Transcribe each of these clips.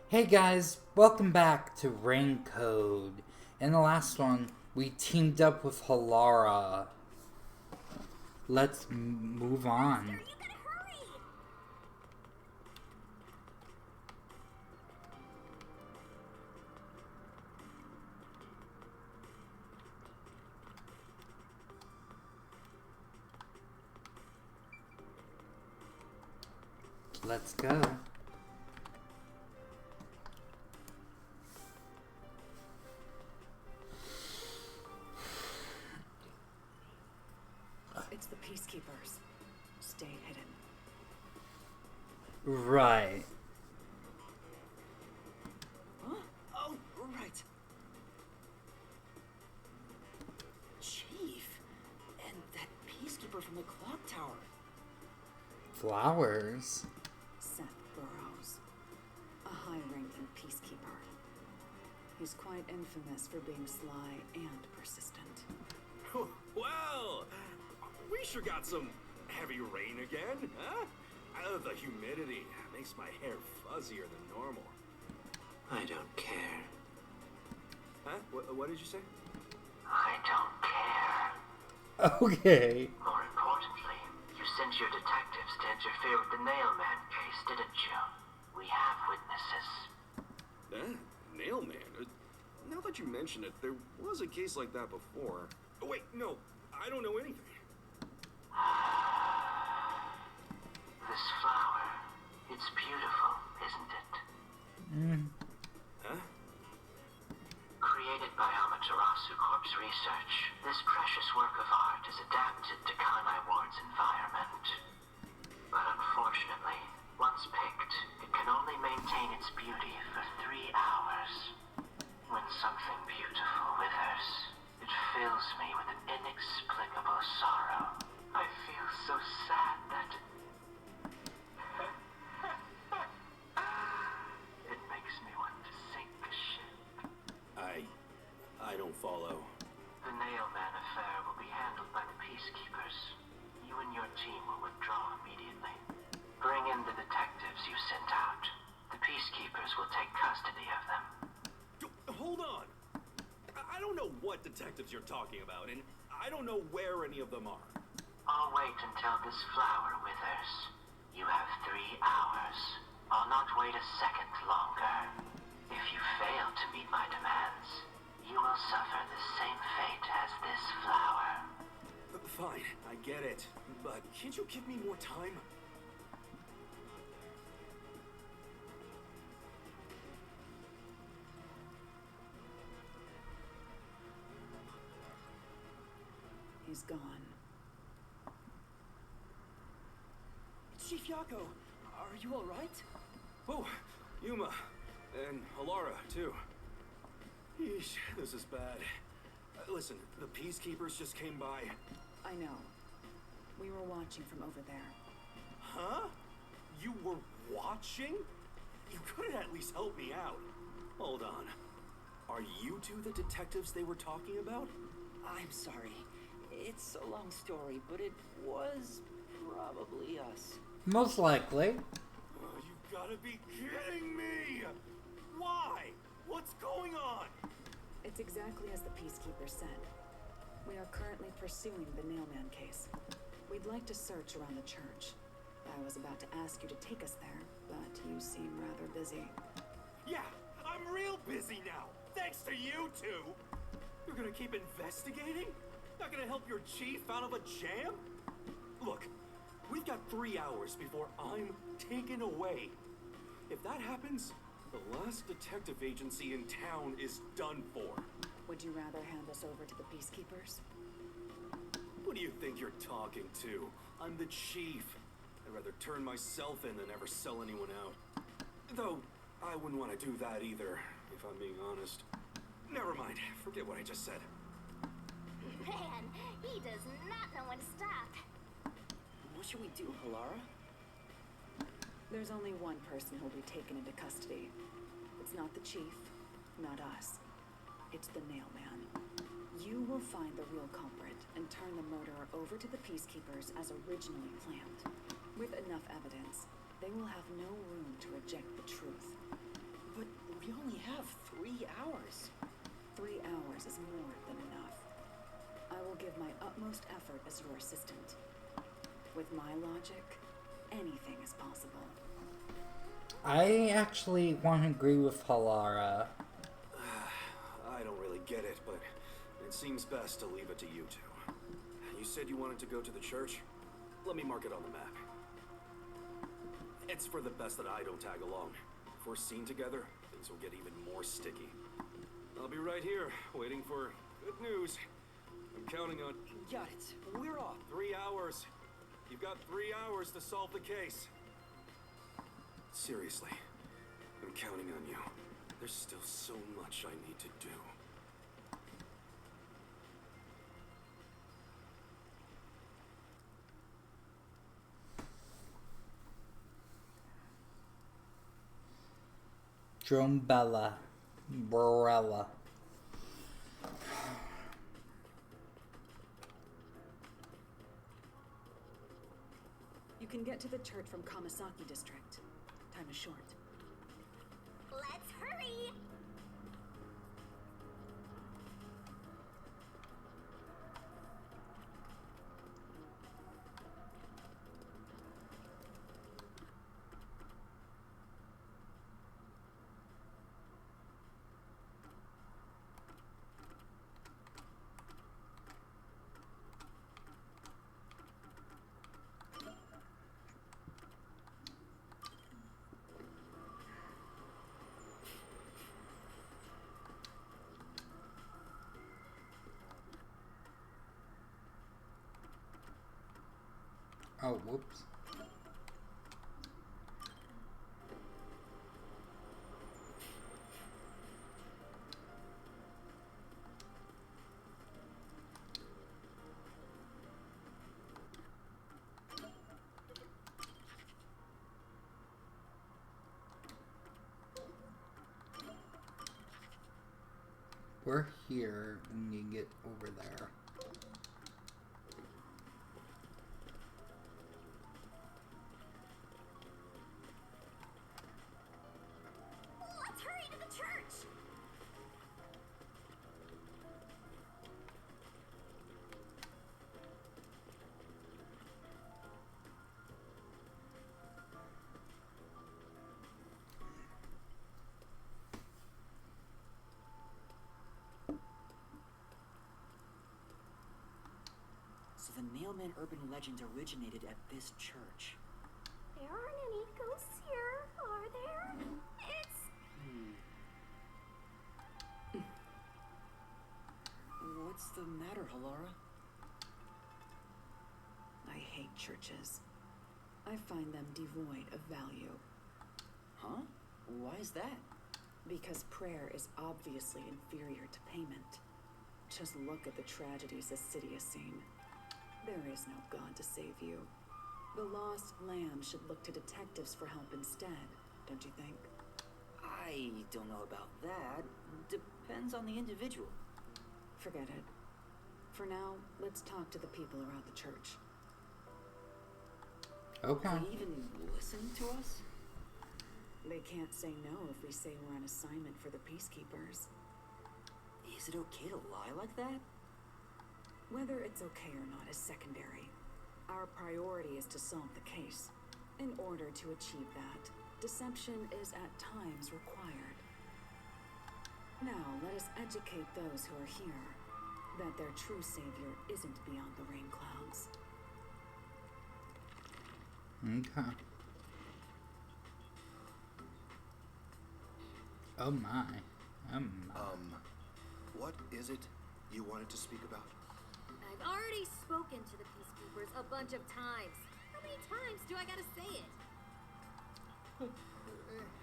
Hey guys, welcome back to Rain Code. In the last one, we teamed up with Halara. Let's move on. You gotta hurry! Let's go. It's the Peacekeepers. Stay hidden. Right. Huh? Oh, right. Chief. And that Peacekeeper from the clock tower. Flowers. Seth Burrows. A high-ranking Peacekeeper. He's quite infamous for being sly and persistent. Well, we sure got some heavy rain again, huh? The humidity makes my hair fuzzier than normal. I don't care. Huh? What did you say? I don't care. Okay. More importantly, you sent your detectives to interfere with the Nailman case, didn't you? We have witnesses. Nailman? Now that you mention it, there was a case like that before. Oh, wait, no, I don't know anything. This flower, it's beautiful, isn't it? Huh? Created by Amaterasu Corp's research, this precious work of art is adapted to Kanai Ward's environment. But unfortunately, once picked, it can only maintain its beauty for 3 hours. When something beautiful withers, it fills me with an inexplicable sorrow. I feel so sad that it makes me want to sink a ship. I don't follow. The Nailman affair will be handled by the Peacekeepers. You and your team will withdraw immediately. Bring in the detectives you sent out. The Peacekeepers will take custody of them. Hold on! I don't know what detectives you're talking about, and I don't know where any of them are. I'll wait until this flower withers. You have 3 hours. I'll not wait a second longer. If you fail to meet my demands, you will suffer the same fate as this flower. Fine, I get it. But can't you give me more time? He's gone. Chief Yako, are you alright? Oh, Yuma. And Halara, too. Yeesh, this is bad. Listen, the Peacekeepers just came by. I know. We were watching from over there. Huh? You were watching? You couldn't at least help me out. Hold on. Are you two the detectives they were talking about? I'm sorry. It's a long story, but it was probably us. Most likely. Oh, you gotta be kidding me! Why? What's going on? It's exactly as the Peacekeeper said. We are currently pursuing the Nailman case. We'd like to search around the church. I was about to ask you to take us there, but you seem rather busy. Yeah, I'm real busy now, thanks to you two! You're gonna keep investigating? Not gonna help your chief out of a jam? Look, we've got 3 hours before I'm taken away. If that happens, the last detective agency in town is done for. Would you rather hand us over to the Peacekeepers? What do you think you're talking to? I'm the chief. I'd rather turn myself in than ever sell anyone out. Though, I wouldn't want to do that either, if I'm being honest. Never mind, forget what I just said. Man, he does not know when to stop. What should we do, Halara? There's only one person who'll be taken into custody. It's not the chief, not us. It's the Nailman. You will find the real culprit and turn the murderer over to the Peacekeepers as originally planned. With enough evidence, they will have no room to reject the truth. But 3 hours is more than enough. I will give my utmost effort as your assistant. With my logic, anything is possible. I actually want to agree with Halara. I don't really get it, but it seems best to leave it to you two. You said you wanted to go to the church? Let me mark it on the map. It's for the best that I don't tag along. If we're seen together, things will get even more sticky. I'll be right here, waiting for good news. I'm counting on... Got it. We're off. 3 hours. You've got 3 hours to solve the case. Seriously, I'm counting on you. There's still so much I need to do. Drombella. Borella. You can get to the church from Kamasaki district. Time is short. Let's hurry! Oh, whoops. We're here and you get over there. Let's hurry to the church! So the Nailman urban legend originated at this church. There aren't any ghosts here, are there? It's... What's the matter, Halara? I hate churches. I find them devoid of value. Huh? Why is that? Because prayer is obviously inferior to payment. Just look at the tragedies the city has seen. There is no God to save you. The lost lamb should look to detectives for help instead, don't you think? I don't know about that. Depends on the individual. Forget it. For now, let's talk to the people around the church. Okay. They even listen to us? They can't say no if we say we're on assignment for the peacekeepers. Is it okay to lie like that? Whether it's okay or not is secondary. Our priority is to solve the case. In order to achieve that, deception is at times required. Now, let us educate those who are here that their true savior isn't beyond the rain clouds. Okay. Oh my. What is it you wanted to speak about? I've already spoken to the peacekeepers a bunch of times. How many times do I gotta say it? But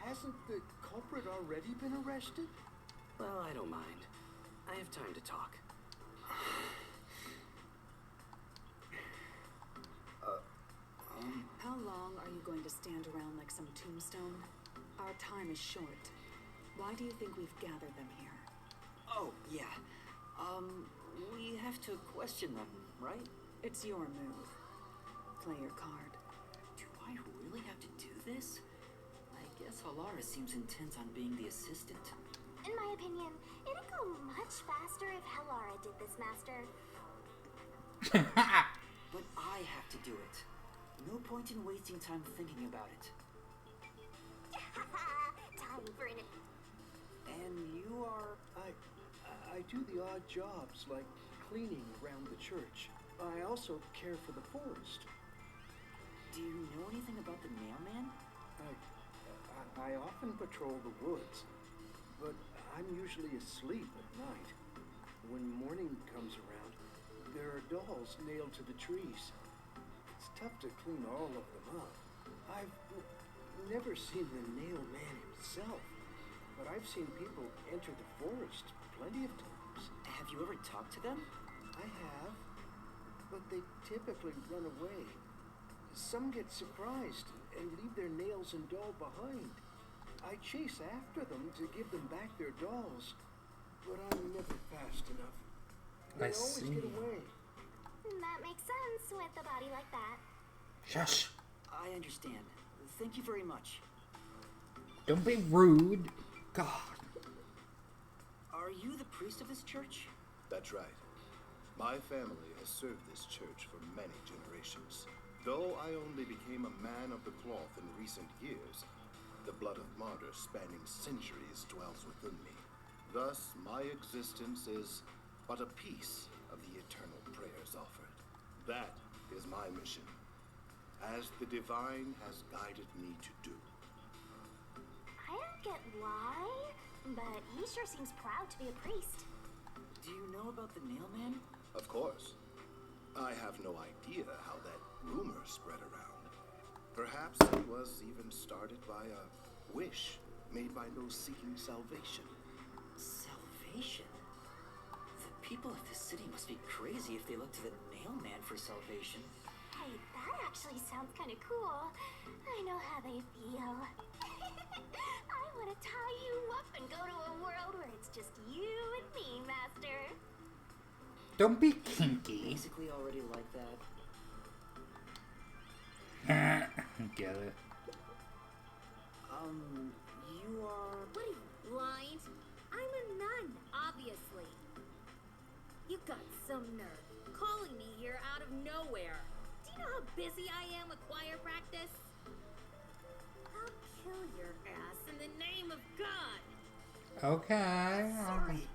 hasn't the culprit already been arrested? Well, I don't mind. I have time to talk. How long are you going to stand around like some tombstone? Our time is short. Why do you think we've gathered them here? Oh, yeah. We have to question them, right? It's your move. Play your card. Do I really have to do this? I guess Halara seems intent on being the assistant. In my opinion, it'd go much faster if Helara did this, Master. But I have to do it. No point in wasting time thinking about it. Time for an... And you are... I do the odd jobs, like cleaning around the church. I also care for the forest. Do you know anything about the mailman? I often patrol the woods, but I'm usually asleep at night. When morning comes around, there are dolls nailed to the trees. It's tough to clean all of them up. I've never seen the nail man himself, but I've seen people enter the forest plenty of times. Have you ever talked to them? I have, but they typically run away. Some get surprised and leave their nails and doll behind. I chase after them to give them back their dolls, but I'm never fast enough. They always get away. That makes sense with a body like that. Shush. I understand. Thank you very much. Don't be rude. God. Are you the priest of this church? That's right. My family has served this church for many generations. Though I only became a man of the cloth in recent years, the blood of martyrs spanning centuries dwells within me. Thus, my existence is but a piece of the eternal prayers offered. That is my mission, as the divine has guided me to do. I don't get why, but he sure seems proud to be a priest. Do you know about the mailman? Of course. I have no idea how that rumor spread around. Perhaps it was even started by a wish made by those seeking salvation. Salvation? The people of this city must be crazy if they look to the mailman for salvation. Hey, that actually sounds kind of cool. I know how they feel. I want to tie you up and go to a world where it's just you and me, Master. Don't be kinky. Basically already like that. Get it. You are... What are you, blind? I'm a nun, obviously. You got some nerve calling me here out of nowhere. Do you know how busy I am with choir practice? I'll kill your ass in the name of God. Okay. Sorry.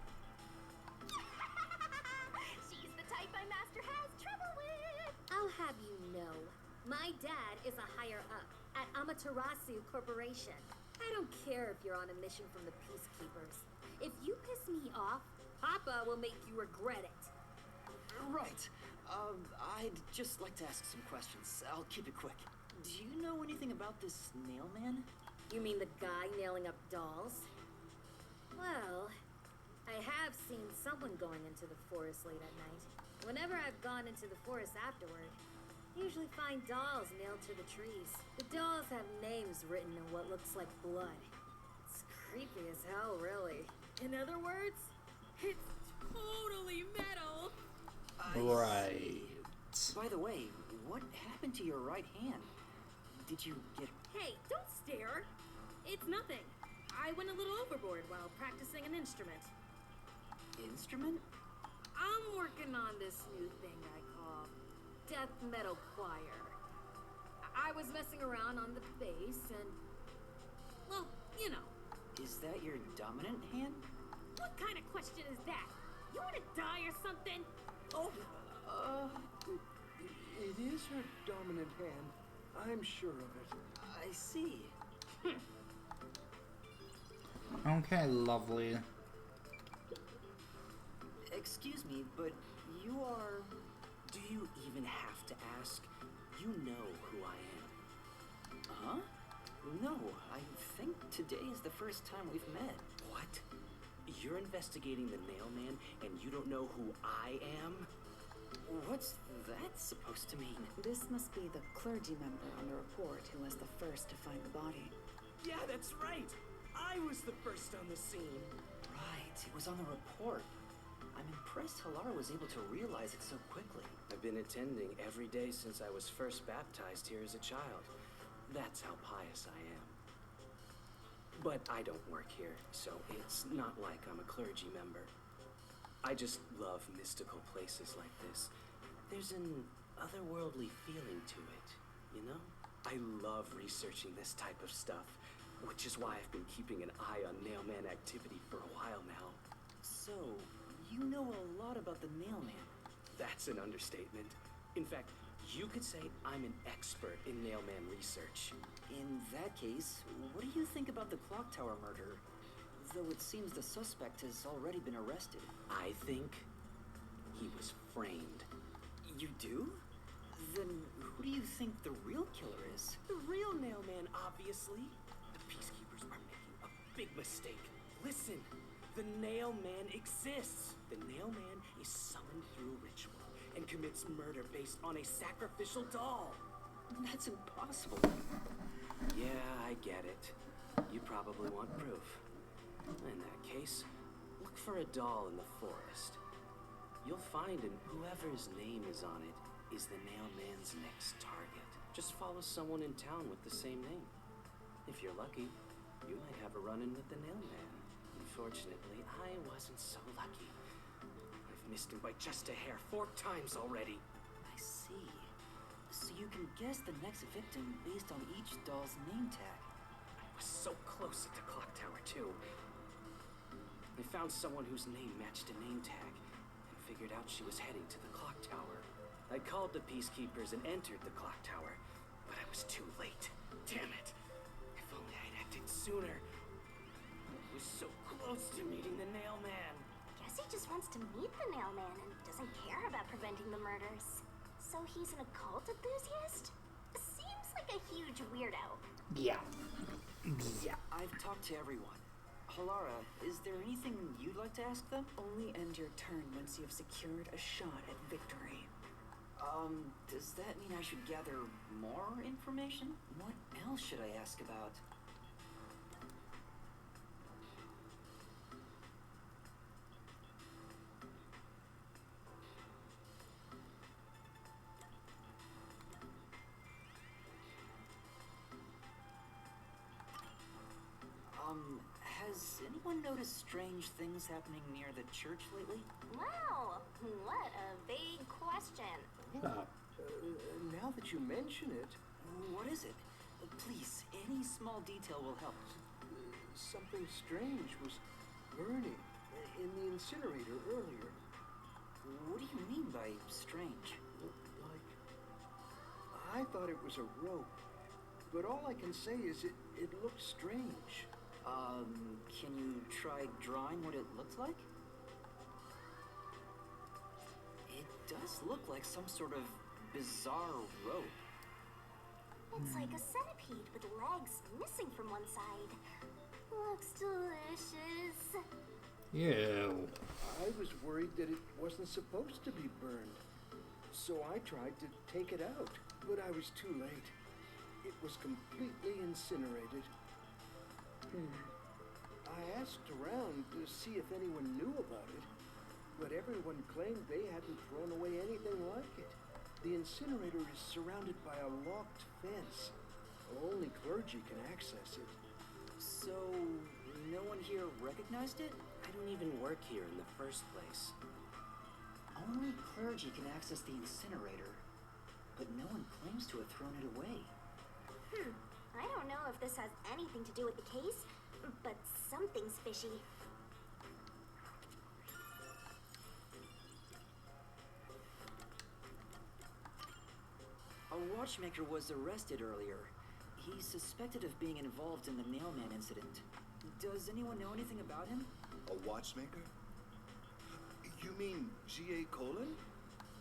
She's the type my master has trouble with. I'll have you know, my dad is a higher up at Amaterasu Corporation. I don't care if you're on a mission from the Peacekeepers. If you piss me off, Papa will make you regret it. Right. I'd just like to ask some questions. I'll keep it quick. Do you know anything about this nailman? You mean the guy nailing up dolls? Well, I have seen someone going into the forest late at night. Whenever I've gone into the forest afterward, I usually find dolls nailed to the trees. The dolls have names written in what looks like blood. It's creepy as hell, really. In other words, it's totally metal. Right. By the way, what happened to your right hand? Did you get... Hey, don't stare. It's nothing. I went a little overboard while practicing an instrument. Instrument? I'm working on this new thing I call death metal choir. I was messing around on the bass and, well, you know. Is that your dominant hand? What kind of question is that? You want to die or something? Oh, It is her dominant hand. I'm sure of it. I see. Okay, lovely. Excuse me, but you are... Do you even have to ask? You know who I am. Huh? No, I think today is the first time we've met. What? You're investigating the mailman and you don't know who I am? What's that supposed to mean? This must be the clergy member on the report who was the first to find the body. Yeah, that's right. I was the first on the scene. Right, it was on the report. I'm impressed Helara was able to realize it so quickly. I've been attending every day since I was first baptized here as a child. That's how pious I am. But I don't work here, so it's not like I'm a clergy member. I just love mystical places like this. There's an otherworldly feeling to it, you know? I love researching this type of stuff, which is why I've been keeping an eye on Nailman activity for a while now. So, you know a lot about the Nailman. That's an understatement. In fact, you could say I'm an expert in Nailman research. In that case, what do you think about the clock tower murder? Though it seems the suspect has already been arrested. I think he was framed. You do? Then who do you think the real killer is? The real Nailman, obviously. The peacekeepers are making a big mistake. Listen, the Nailman exists. The Nailman is summoned through ritual and commits murder based on a sacrificial doll. That's impossible. Yeah, I get it. You probably want proof. In that case, look for a doll in the forest. You'll find it. Whoever's name is on it is the Nailman's next target. Just follow someone in town with the same name. If you're lucky, you might have a run-in with the Nailman. Unfortunately, I wasn't so lucky. I've missed him by just a hair 4 times already. I see. So you can guess the next victim based on each doll's name tag. I was so close at the clock tower, too. I found someone whose name matched a name tag and figured out she was heading to the clock tower. I called the peacekeepers and entered the clock tower, but I was too late. Damn it. If only I'd acted sooner. I was so close to meeting the Nailman. Guess he just wants to meet the Nailman and doesn't care about preventing the murders. So he's an occult enthusiast? Seems like a huge weirdo. Yeah. Yeah. I've talked to everyone. Halara, is there anything you'd like to ask them? Only end your turn once you've secured a shot at victory. Does that mean I should gather more information? What else should I ask about? Has anyone noticed strange things happening near the church lately? Wow, what a big question. Now that you mention it, What is it? Please, any small detail will help. something strange was burning in the incinerator earlier. What do you mean by strange? Like, I thought it was a rope, but all I can say is it looked strange. Can you try drawing what it looks like? It does look like some sort of bizarre rope. It's like a centipede with legs missing from one side. Looks delicious. Ew. I was worried that it wasn't supposed to be burned, so I tried to take it out, but I was too late. It was completely incinerated. I asked around to see if anyone knew about it, but everyone claimed they hadn't thrown away anything like it. The incinerator is surrounded by a locked fence. Only clergy can access it. So, no one here recognized it? I don't even work here in the first place. Only clergy can access the incinerator, but no one claims to have thrown it away. I don't know if this has anything to do with the case, but something's fishy. A watchmaker was arrested earlier. He's suspected of being involved in the Nailman incident. Does anyone know anything about him? A watchmaker? You mean G.A. Colin?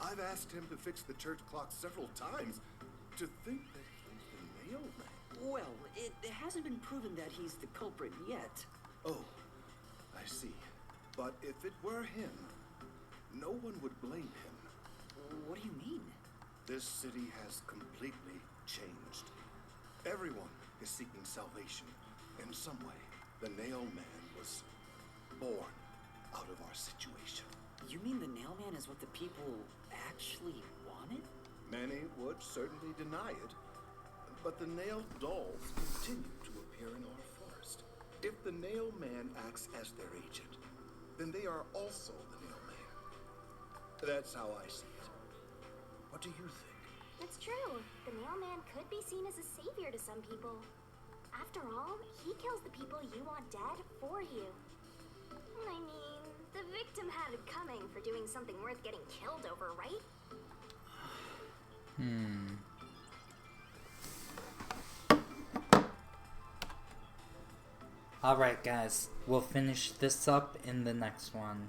I've asked him to fix the church clock several times. To think that he's the Nailman. Well, it hasn't been proven that he's the culprit yet. Oh, I see. But if it were him, no one would blame him. What do you mean? This city has completely changed. Everyone is seeking salvation in some way. The Nailman was born out of our situation. You mean the Nailman is what the people actually wanted? Many would certainly deny it, but the nailed dolls continue to appear in our forest. If the Nail Man acts as their agent, then they are also the Nail Man. That's how I see it. What do you think? It's true. The Nailman could be seen as a savior to some people. After all, he kills the people you want dead for you. I mean, the victim had it coming for doing something worth getting killed over, right? Alright guys, we'll finish this up in the next one.